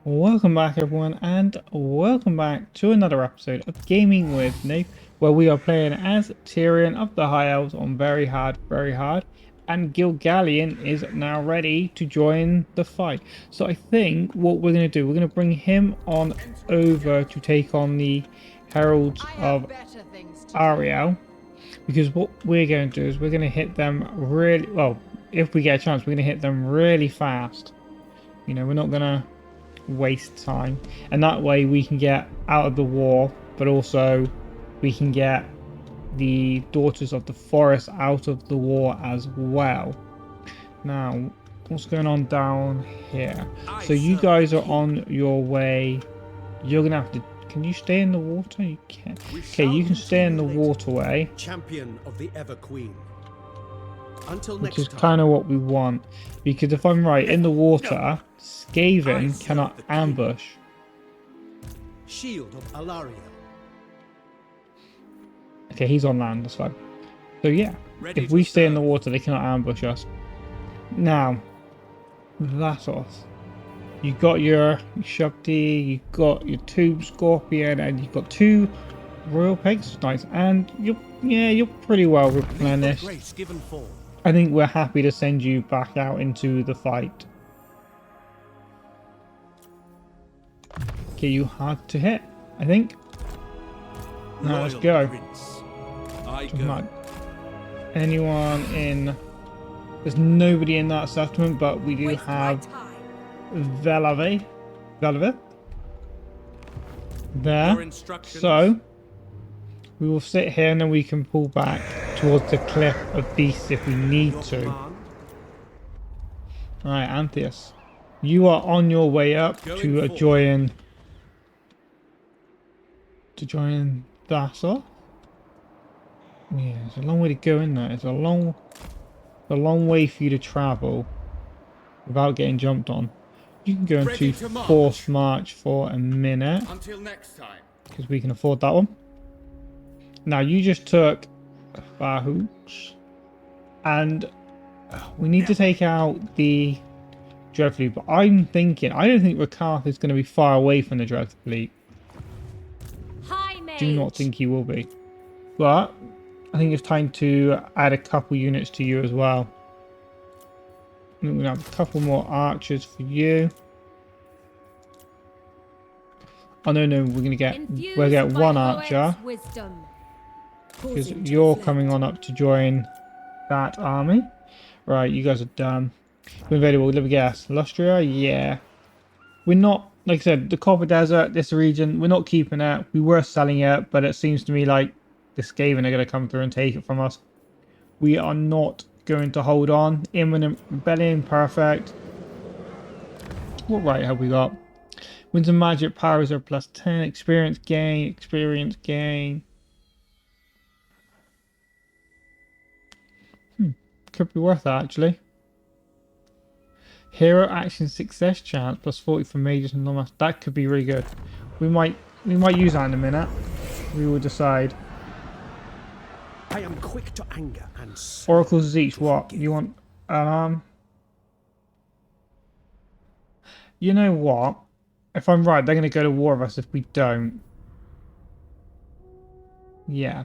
Welcome back everyone, and welcome back to another episode of Gaming with Nath, where we are playing as Tyrion of the High Elves on very hard, and Gilgallion is now ready to join the fight. So I think what we're going to do, we're going to bring him on over to take on the Heralds of Ariel, because what we're going to do is we're going to hit them really, well, if we get a chance, we're going to hit them really fast. You know, we're not going to waste time, and that way we can get out of the war, but also we can get the Daughters of the Forest out of the war as well. Now, what's going on down here? So you guys are on your way. You're gonna have to, can you stay in the water? You can. Okay, you can stay in the waterway, champion of the Ever Queen. Until which next is kind of what we want, because if I'm right, in the water Skaven cannot ambush. Shield of Alaria. Okay, he's on land, that's fine. So yeah, if we stay in the water, they cannot ambush us. Now, Vasos, you got your Shubti, you got your Tube Scorpion, and you've got two Royal Pigs. Nice, and you're pretty well replenished. I think we're happy to send you back out into the fight. Okay, you hard to hit, I think. Now let's go. Anyone in? There's nobody in that settlement, but we do have Velave there. So we will sit here and then we can pull back towards the cliff of beasts if we need to. Alright, Antheus, you are on your way up to join Asur. Yeah, it's a long way to go in there. It's a long way for you to travel without getting jumped on. You can go into forced march for a minute until next time, because we can afford that one. Now you just took Bahoots, and we need to take out the Dreadfleet. But I'm thinking, I don't think Rakarth is going to be far away from the Dreadfleet. Do not think he will be, but I think it's time to add a couple units to you as well. We're gonna have a couple more archers for you. Oh no, we'll get one archer because you're coming on up to join that army. Right, you guys are done. We're available. Let me guess, Lustria. Yeah, we're not. Like I said, the Copper Desert, this region, we're not keeping it. We were selling it, but it seems to me like the Skaven are going to come through and take it from us. We are not going to hold on. Imminent Rebellion, perfect. What right have we got? Winds of Magic powers are plus 10. Experience gain. Could be worth that, actually. Hero action success chance plus 40 for mages and non-master. That could be really good. We might use that in a minute. We will decide. I am quick to anger and Oracles is each what? You want you know what? If I'm right, they're gonna go to war with us if we don't. Yeah.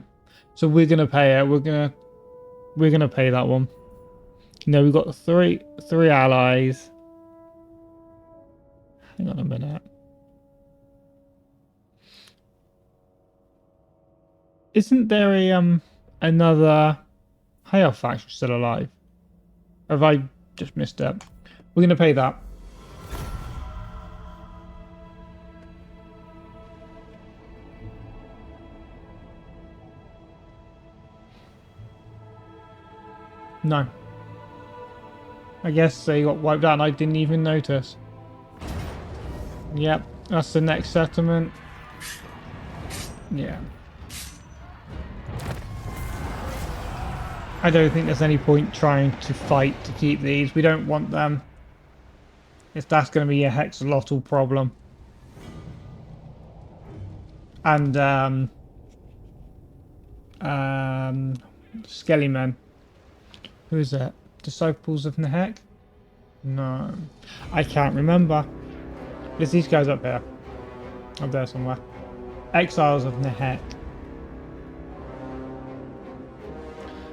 So we're gonna pay it. We're gonna pay that one. No, we've got three allies. Hang on a minute. Isn't there a another High Elf faction still alive? Or have I just missed it? We're gonna pay that. No. I guess they got wiped out and I didn't even notice. Yep, that's the next settlement. Yeah. I don't think there's any point trying to fight to keep these. We don't want them. If that's going to be a hexalotl problem. And Skellymen. Who is it? Disciples of Nehek? No, I can't remember. There's these guys up here. Up there somewhere. Exiles of Nehek.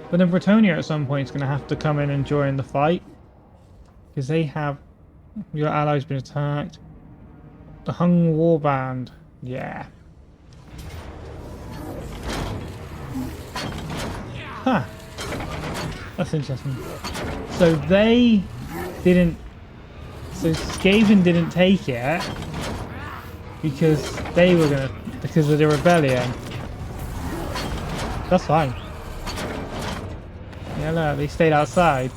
But then Bretonia at some point is going to have to come in and join the fight. Because they have... Your allies been attacked. The Hung Warband. Yeah. Huh. That's interesting. So they didn't... So Skaven didn't take it because they were gonna... Because of the rebellion. That's fine. Yeah, no, they stayed outside.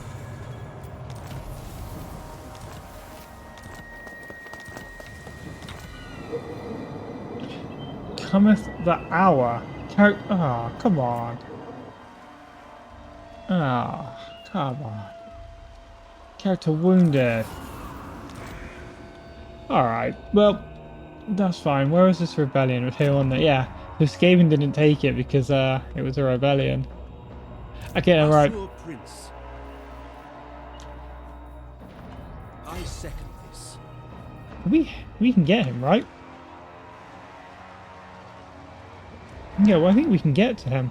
Cometh the hour. Ah, oh, come on. Ah, oh, come on. Character wounded. Alright, well, that's fine. Where was this rebellion? Here on the... Yeah, the Skaven didn't take it because it was a rebellion. Okay, alright. Prince. I second this. We can get him, right? Yeah, well, I think we can get to him.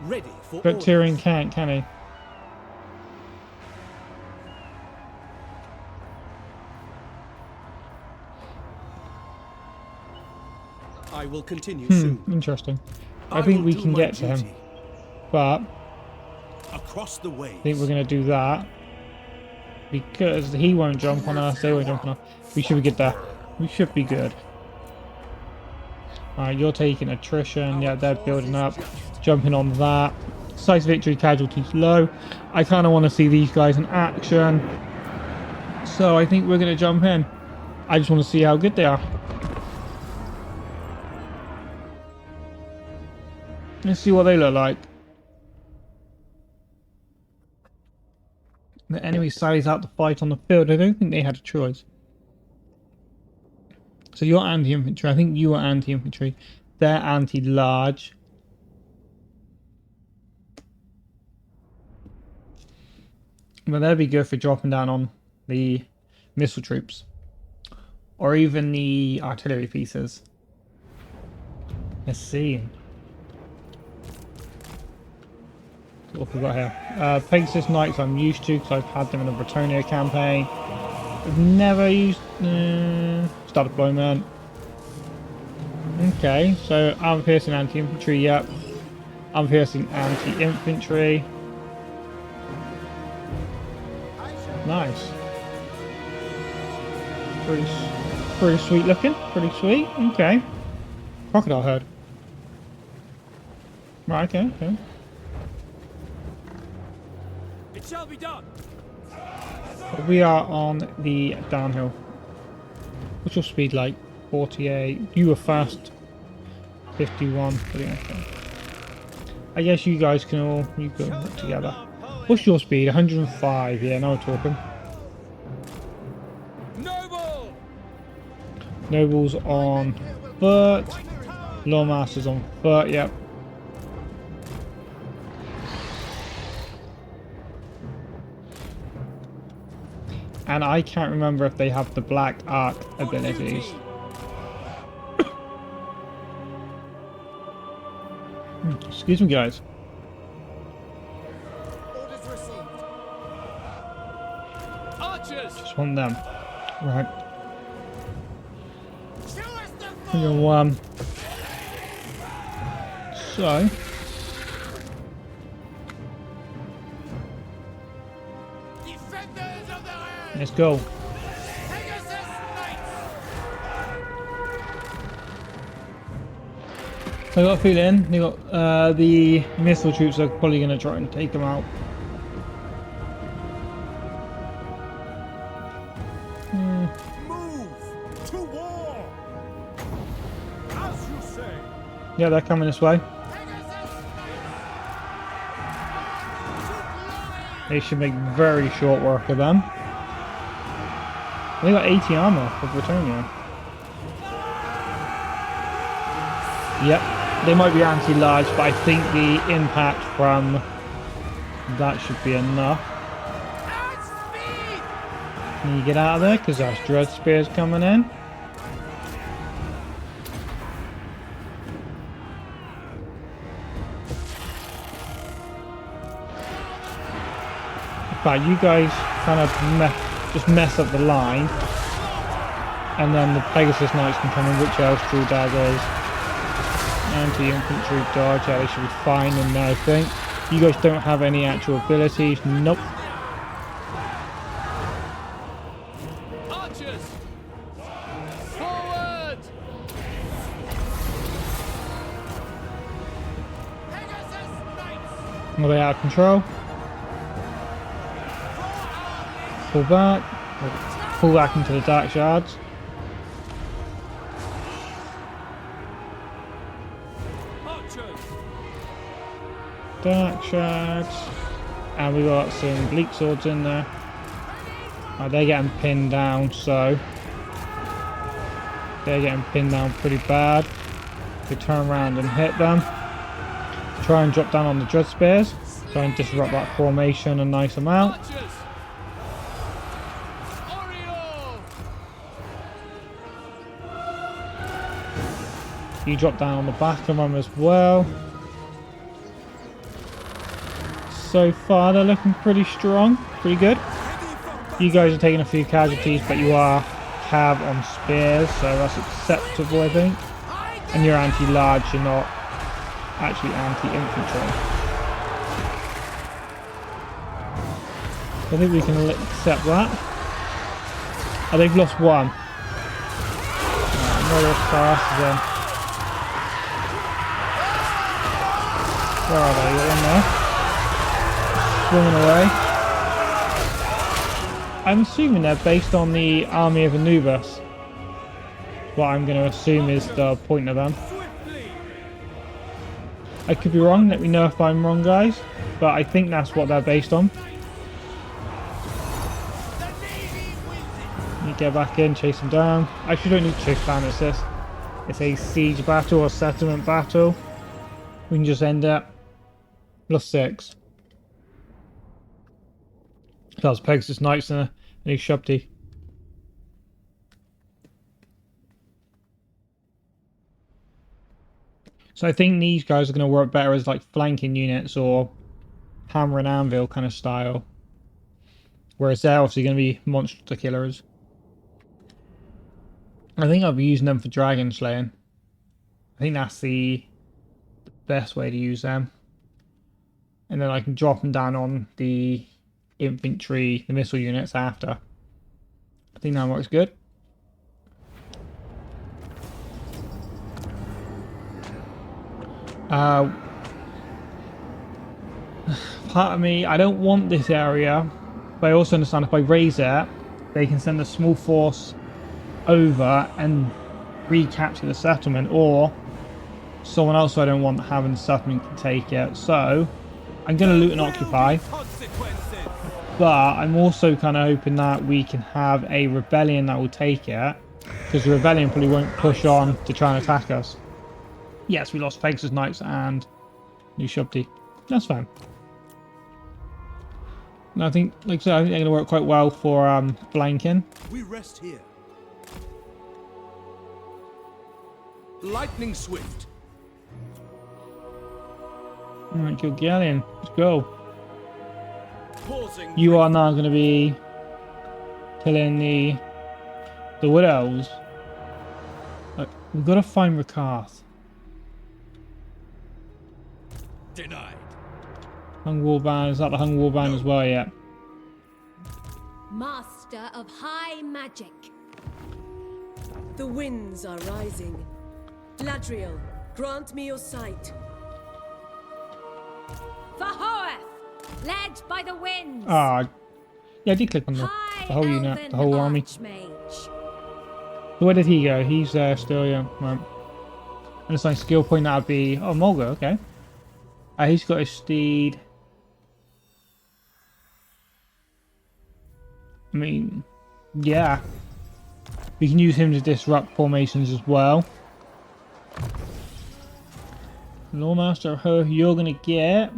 Ready for But orders. Tyrion can't, can he? I will continue soon. Interesting. I think will we do can my get to him. duty. But Across the waves. I think we're going to do that. Because he won't jump on us, they won't jump on us. We should be good there. We should be good. Alright, you're taking attrition. Yeah, they're building up. Jumping on that. Decisive victory, casualties low. I kind of want to see these guys in action. So I think we're going to jump in. I just want to see how good they are. Let's see what they look like. The enemy size out the fight on the field. I don't think they had a choice. So you're anti-infantry. I think you are anti-infantry. They're anti-large. But they'd be good for dropping down on the missile troops. Or even the artillery pieces. Let's see. What have we got here? Pegasus Knights I'm used to because I've had them in the Bretonia campaign. I've never used... Star Deployment. Okay, so armor piercing anti-infantry, yep. Armor piercing anti-infantry. Nice. Pretty sweet looking. Pretty sweet. Okay. Crocodile herd. Right, okay. It shall be done. We are on the downhill. What's your speed like? 48. You were fast. 51. Okay. I guess you guys can all work together. What's your speed? 105. Yeah, now we're talking. Noble. Nobles on foot. Lawmasters on foot. Yep. And I can't remember if they have the Black Arc abilities. Excuse me, guys. Orders received. Archers. Just want them. Right. Show us the So. Defenders of the earth. Let's go. Pegasus Knights. So I got a feeling they got the missile troops are probably going to try and take them out. Move to war. As you say. Yeah, they're coming this way. They should make very short work of them. They got 80 armor for Bretonia. Yep, they might be anti-large, but I think the impact from that should be enough. Can you get out of there? Because that's Dread Spears coming in. But you guys kind of just mess up the line. And then the Pegasus Knights can come in, Witch Elves, True Daggers, Anti-Infantry Dodge. Yeah, they should be fine in there, I think. You guys don't have any actual abilities. Nope. Archers! Forward! Pegasus Knights! Are they out of control? Pull back. Pull back into the Dark Shards. Dark Shards. And we got some Bleak Swords in there. Right, they're getting pinned down, so they're getting pinned down pretty bad. We turn around and hit them. Try and drop down on the Dread Spears. Try and disrupt that formation a nice amount. You drop down on the back of them as well. So far they're looking pretty strong, pretty good. You guys are taking a few casualties, but you are cav on spears, so that's acceptable, I think. And you're anti-large, you're not actually anti-infantry. I think we can accept that. Oh, they've lost one. Another fast then. Where are they? You're in there. Swimming away. I'm assuming they're based on the army of Anubis. What I'm going to assume is the point of them. I could be wrong, let me know if I'm wrong, guys. But I think that's what they're based on. You get back in, chase them down. Actually, don't need to chase down, it's this. It's a siege battle or settlement battle. We can just end it. +6. That's Pegasus Knights and a new Shubti. So I think these guys are going to work better as like flanking units or hammer and anvil kind of style. Whereas they're obviously going to be monster killers. I think I'll be using them for dragon slaying. I think that's the best way to use them. And then I can drop them down on the infantry, the missile units after. I think that works good. Part of me, I don't want this area, but I also understand if I raise it, they can send a small force over and recapture the settlement, or someone else who I don't want having the settlement can take it. So I'm going to loot and occupy, but I'm also kind of hoping that we can have a rebellion that will take it, because the rebellion probably won't push on to try and attack us. Yes, we lost Pegasus Knights and new Shubti. That's fine. And I think, like I said, I think they're going to work quite well for flanking. We rest here. Lightning swift. Alright, Gilgallion, let's go. Pausing. You are now going to be killing the Wood Elves. We've got to find Rakath. Denied. Hung Warband, is that the Hung Warband as well yet? Master of high magic. The winds are rising. Ladriel, grant me your sight. For Hoeth, led by the winds. Ah, yeah, I did click on the whole unit, the whole army. Archmage. So where did he go? He's there still, yeah. Right. And it's like skill point that would be... Oh, Mulga, okay. He's got his steed. I mean, yeah. We can use him to disrupt formations as well. Lawmaster of her, you're going to get...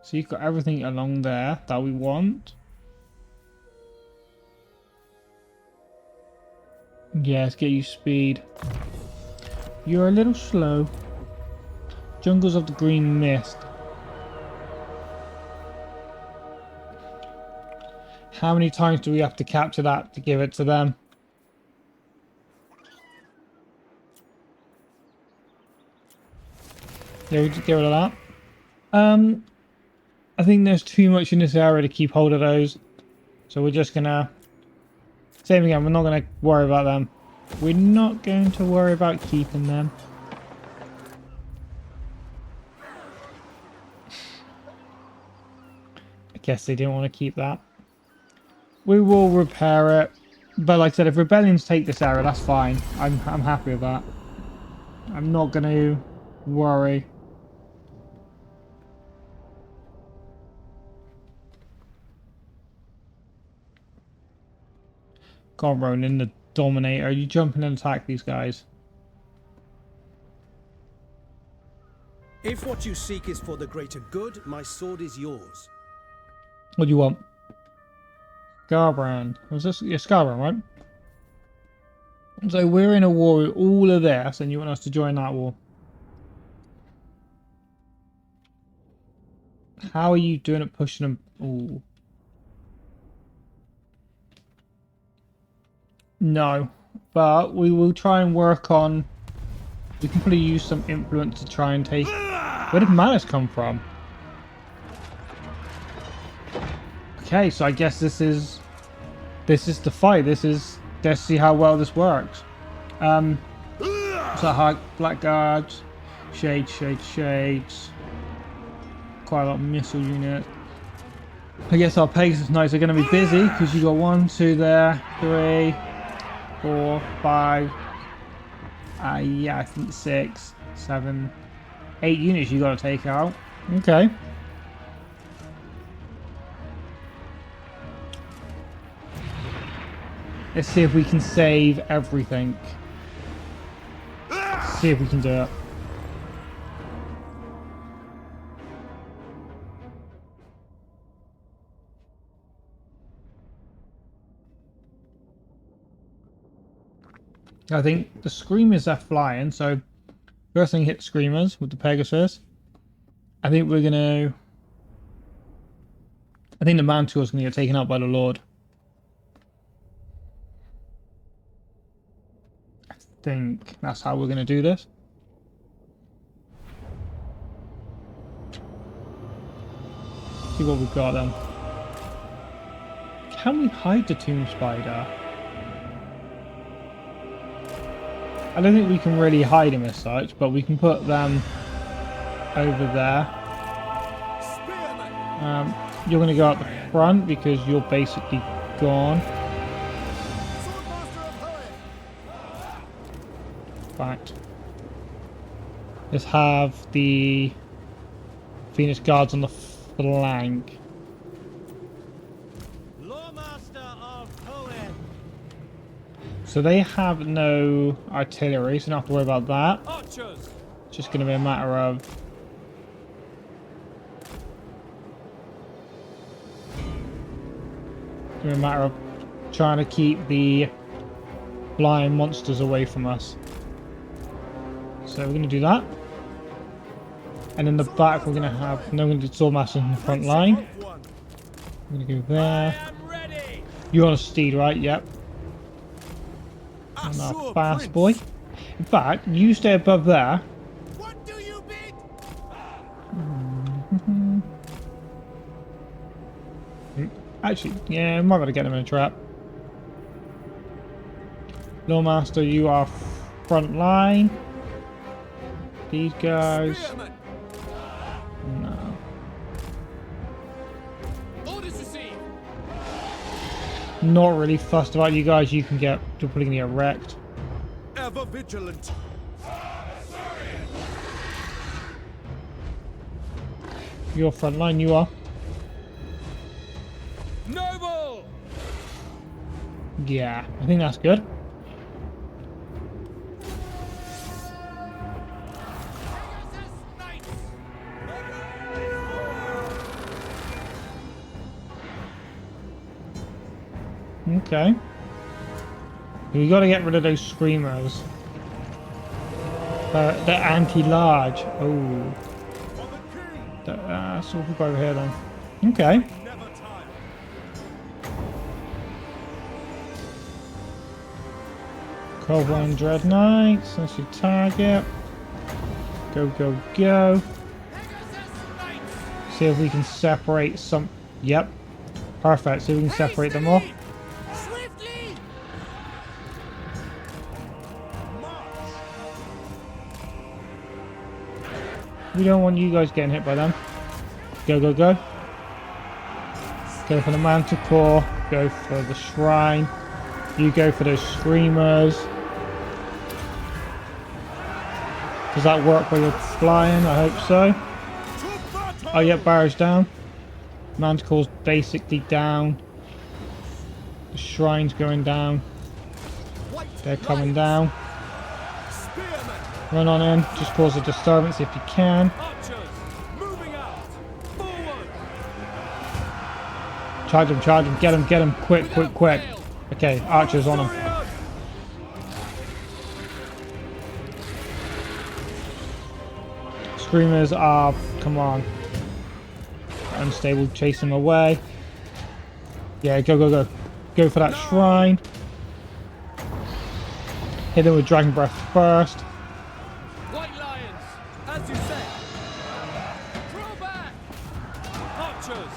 So you've got everything along there that we want. Yeah, let's get you speed. You're a little slow. Jungles of the Green Mist. How many times do we have to capture that to give it to them? Yeah, we'll just get rid of that. I think there's too much in this area to keep hold of those. So we're just gonna... Same again, we're not gonna worry about them. We're not going to worry about keeping them. I guess they didn't want to keep that. We will repair it. But like I said, if rebellions take this area, that's fine. I'm happy with that. I'm not going to worry. Go on, Ronan, the Dominator. You jump in and attack these guys. If what you seek is for the greater good, my sword is yours. What do you want? Garbrand. Was this your Scarbrand, right? So we're in a war with all of this, and you want us to join that war. How are you doing at pushing them? Ooh. No, but we will try and work on... We can probably use some influence to try and take... Where did Malice come from? Okay, so I guess this is the fight. Let's see how well this works. So high blackguards, shades. Quite a lot of missile units. I guess our Pegasus Knights are going to be busy because you got 1, 2 there, 3, 4, 5. Yeah, I think 6, 7, 8 units you got to take out. Okay. Let's see if we can save everything. See if we can do it. I think the Screamers are flying, so first thing hit Screamers with the Pegasus. I think we're gonna... I think the Mantua is gonna get taken out by the Lord. I think that's how we're gonna do this. See what we've got then. Can we hide the Tomb Spider? I don't think we can really hide him as such, but we can put them over there. You're going to go out the front because you're basically gone. Fact. Let's have the Phoenix Guards on the flank. So they have no artillery, so you don't have to worry about that. Archers. It's just going to be a matter of... It's going to be a matter of trying to keep the flying monsters away from us. So we're going to do that. And in the back we're going to have... No, we're going to do Swordmaster in the front line. I'm going to go there. You're on a steed, right? Yep. And our fast boy. In fact, you stay above there. What do you bid? Actually, yeah, I might be able to get him in a trap. Lawmaster, you are front line. These guys. No. Orders received. Not really fussed about you guys. You can get... You're probably going to get wrecked. Ever vigilant. You're front line, you are. Noble. Yeah, I think that's good. Okay. We got to get rid of those screamers. They're anti-large. Oh. So we'll go over here then. Okay. Ulthuan Dread Knights. That's your target. Go, go, go. See if we can separate some. Yep. Perfect. See if we can separate them off. We don't want you guys getting hit by them. Go, go, go. Go for the manticore. Go for the shrine. You go for those screamers. Does that work while you're flying? I hope so. Oh, yeah, barrow's down. Manticore's basically down. The shrine's going down. They're coming down. Run on in. Just cause a disturbance if you can. Charge him, charge him. Get him. Quick, quick, quick. Okay, archers on him. Screamers are, come on. Unstable, chase him away. Yeah, go, go, go. Go for that shrine. Hit him with Dragon Breath first. White lions, as you say. Draw back. Archers,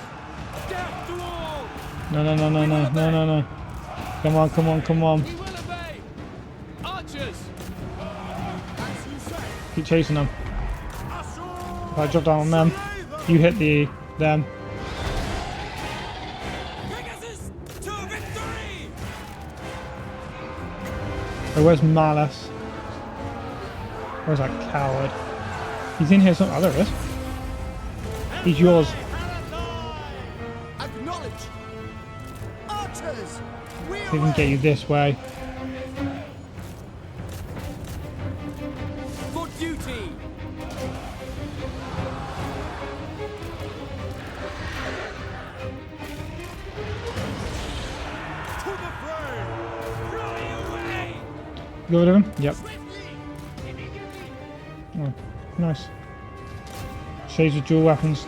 death to all. No. Come on, come on, come on. We will obey. Archers. As you say. Keep chasing them. Asur. If I drop down on them, you hit them. Pegasus to victory. Oh, where's Malice? Where's that coward? He's in here somewhere. Oh, there he is. He's yours. Acknowledge. Archers. We can get you this way. For duty. To the fray. Fly away. Get rid of him? Yep. Oh, nice. Shades of dual weapons.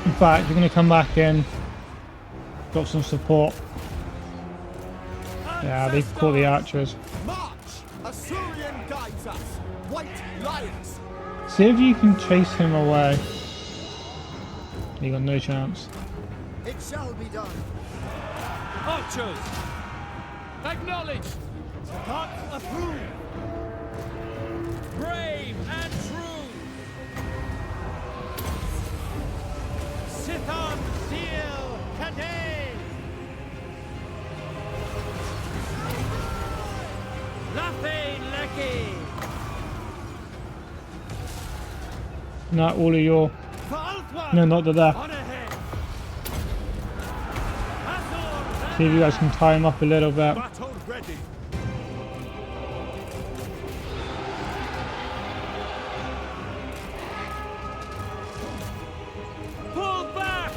In fact, you're going to come back in. Got some support. Yeah, they've caught the archers. March. Asurian guides us. White lions. See if you can chase him away. You got no chance. It shall be done. Archers. Acknowledged. Gods approve. Brave and true. Sithon Seal Cadei. Lathane Lecky. Not all of your. For Ulthuan. No, not there. On ahead. Asur. See if you guys can tie him up a little bit. Battle ready. Pull back.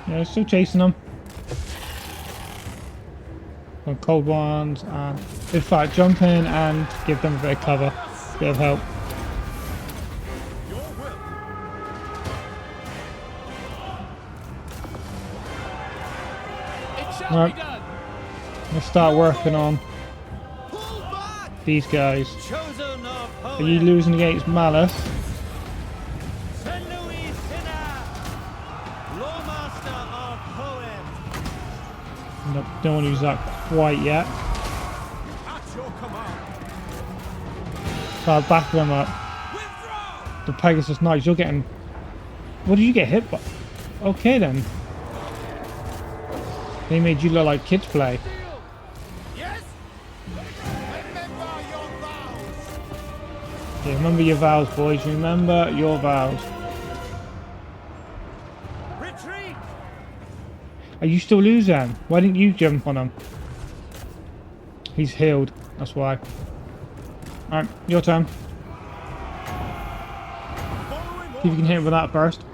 Yeah, still chasing them. On cold ones, and in fact, jump in and give them a bit of cover, bit of help. Your will. It shall Right. be done. Let's start working on Pull back. these guys. Chosen of Are you losing against Malice? St. Louis Sinner, Lawmaster of Poets. Nope, don't want to use that quite yet. At your command. So I'll back them up. Withdraw. The Pegasus Knights, you're getting... What did you get hit by? Okay then. They made you look like kids play. Yes. Remember your vows. Yeah, remember your vows, boys. Remember your vows. Retreat. Are you still losing? Why didn't you jump on him? He's healed. That's why. Alright, your turn. Following See if you can hit him with that first.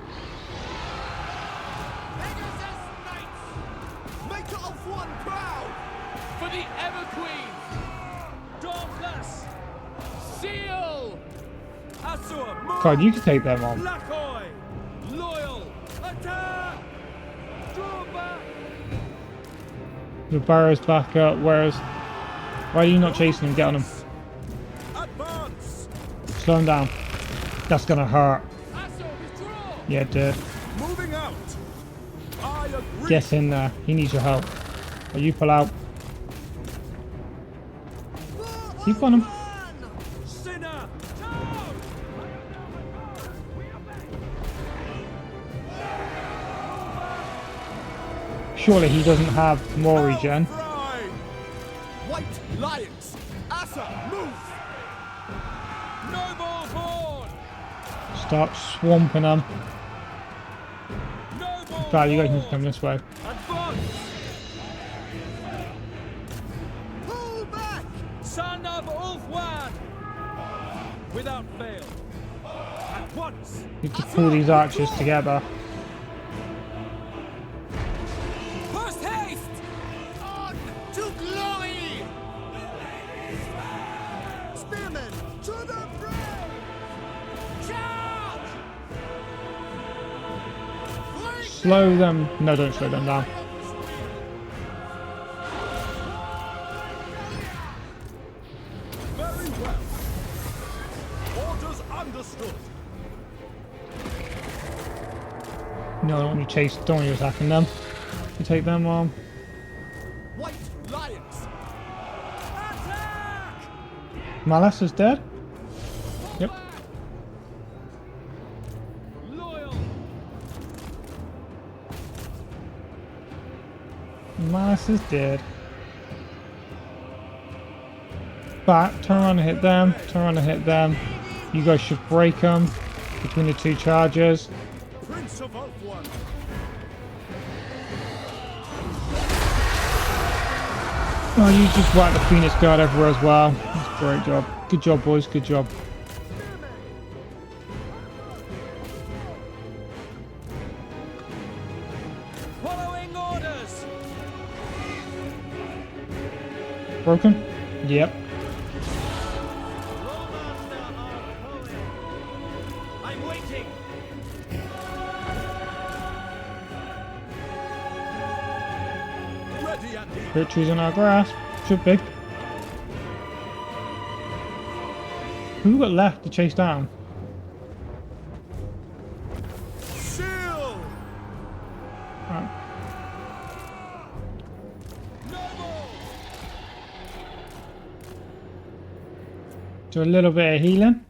God, you can take them on. Blackoi! Loyal! Attack! Draw back! The barrow's back up. Why are you not chasing him? Get on him. Advance! Slow him down. That's gonna hurt. Asur, withdraw! Yeah, it did. Moving out! I agree! Get in there. He needs your help. Or you pull out. Keep on him. Sinner! Charge! Surely he doesn't have more regen. Fry! White Lions! Asur, move! Noble born! Start swamping them. Noble God, you guys need to born! come this way. Advance! Pull back! Son of Ulthuan! Without fail. At once! Need to pull these archers together. Post haste! On to glory! Spearmen, to the fray! Charge! Slow them. No, don't slow them down. Very well. Orders understood. No, don't want you chase. Don't want you attacking them. You take them on. White Lions! Attack! Malice is dead. Yep. Loyal! Malice is dead. Back. Turn around and hit them. Turn around and hit them. You guys should break them between the two charges. Prince of Ulthuan! Oh, you just whacked the Phoenix Guard everywhere as well. That's a great job. Good job, boys. Good job. Following orders! Broken? Yep. Rollmaster of Poem. I'm waiting! Ready at the Victory's in our grasp. Should be. Who we got left to chase down? seal! Right. Noble! Do a little bit of healing.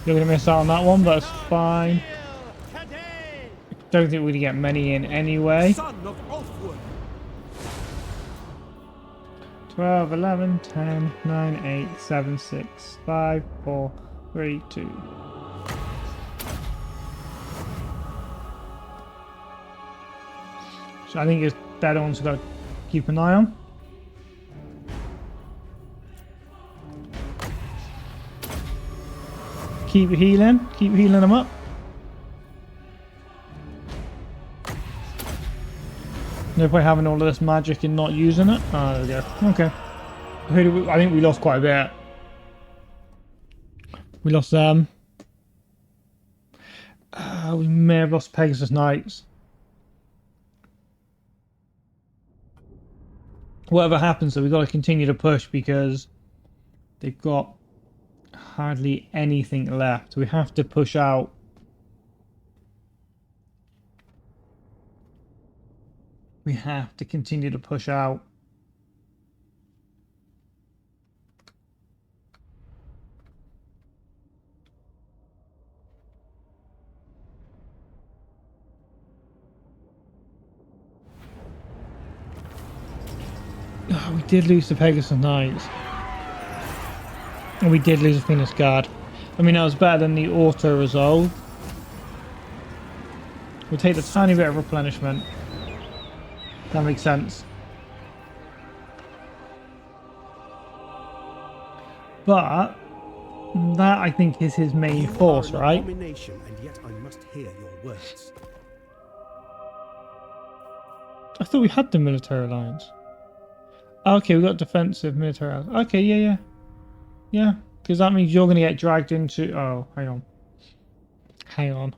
You're gonna miss out on that one, but it's fine. Today! Don't think we're gonna get many in anyway. Son of Ulthuan! 12, 11, 10, 9, 8, 7, 6, 5, 4, 3, 2. So I think it's better ones we've got to keep an eye on. Keep healing them up. Nobody having all of this magic and not using it. Oh, there we go. Okay. I think we lost quite a bit. We lost them. We may have lost Pegasus Knights. Whatever happens, though, we've got to continue to push because they've got hardly anything left. We have to push out. We have to continue to push out. Oh, we did lose the Pegasus Knights. And we did lose a Phoenix Guard. I mean, that was better than the auto resolve. We'll take the tiny bit of replenishment. That makes sense. But that, I think, is his main force, right? Abomination, and yet I must hear your words. I thought we had the military alliance. Okay, we got defensive military alliance. Okay, yeah. Yeah, because that means you're going to get dragged into... Oh, hang on.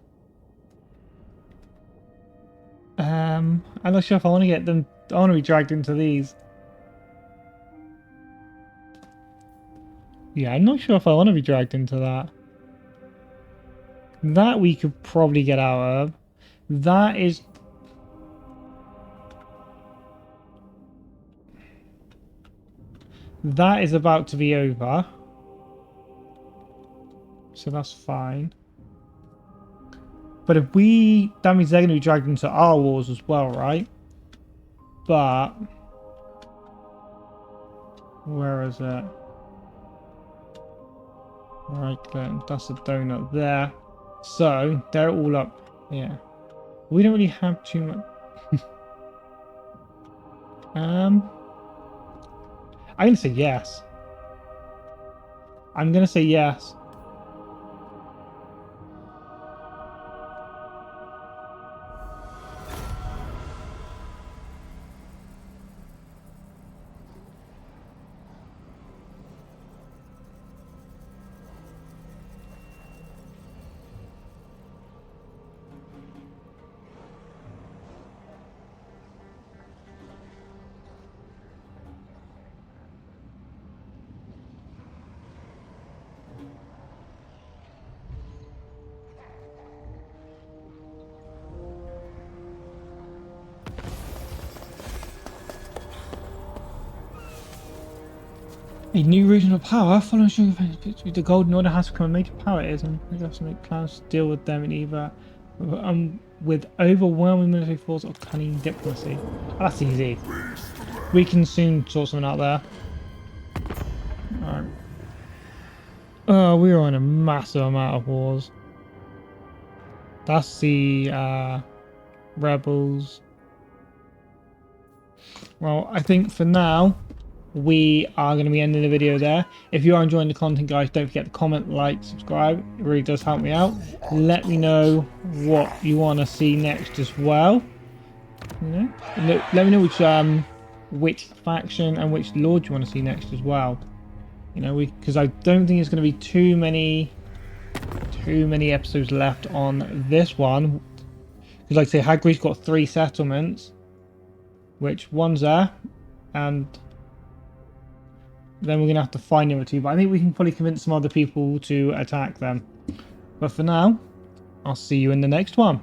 I'm not sure if I want to get them... I want to be dragged into these. Yeah, I'm not sure if I want to be dragged into that. That we could probably get out of. That is... That is about to be over. So that's fine. But if we... That means they're going to be dragged into our wars as well, right? But... Where is it? Right, that's a donut there. So, they're all up here. We don't really have too much... I'm going to say yes. I'm going to say yes. A new regional power following the Golden Order has become a major power. It is, and we have to make plans to deal with them in either with overwhelming military force or cunning diplomacy. Oh, that's easy. We can soon sort something out there. Alright. Oh, we are in a massive amount of wars. That's the rebels. Well, I think for now we are going to be ending the video there. If you are enjoying the content, guys, don't forget to comment, like, subscribe. It really does help me out. Let me know what you want to see next as well. You know? Let me know which faction and which lord you want to see next as well. You know, because I don't think there's going to be too many episodes left on this one. Because like I say, Hagrid's got 3 settlements, which one's there, and then we're going to have to find the other 2, but I think we can probably convince some other people to attack them. But for now, I'll see you in the next one.